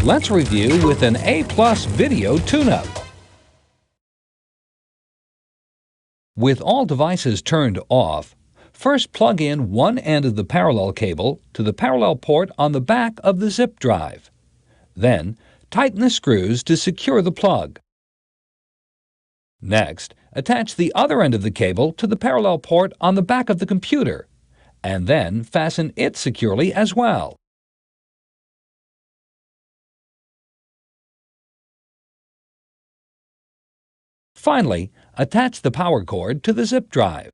Let's review with an A+ video tune-up. With all devices turned off, first plug in one end of the parallel cable to the parallel port on the back of the zip drive. Then, tighten the screws to secure the plug. Next, attach the other end of the cable to the parallel port on the back of the computer, and then fasten it securely as well. Finally, attach the power cord to the zip drive.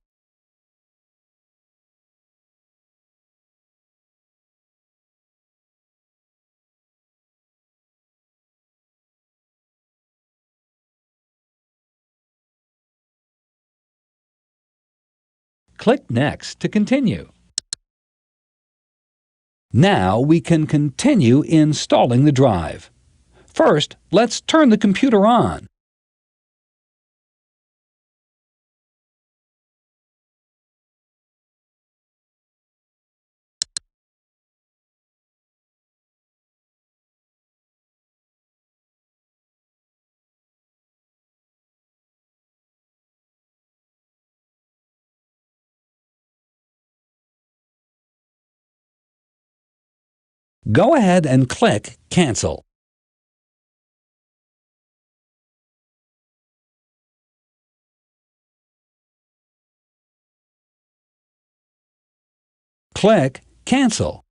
Click Next to continue. Now we can continue installing the drive. First, let's turn the computer on. Go ahead and click Cancel. Click Cancel.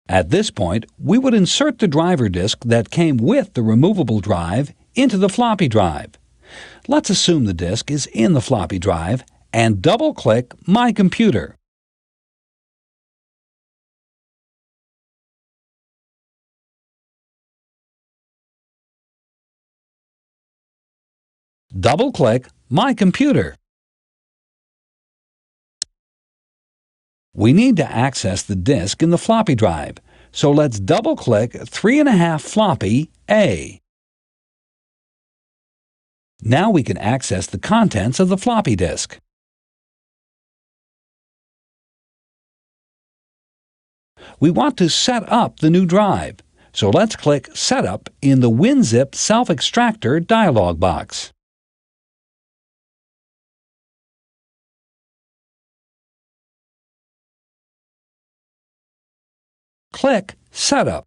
At this point, we would insert the driver disk that came with the removable drive into the floppy drive. Let's assume the disk is in the floppy drive and double-click My Computer. Double-click My Computer. We need to access the disk in the floppy drive, so let's double-click 3.5 floppy A. Now we can access the contents of the floppy disk. We want to set up the new drive, so let's click Setup in the WinZip Self-Extractor dialog box. Click Setup.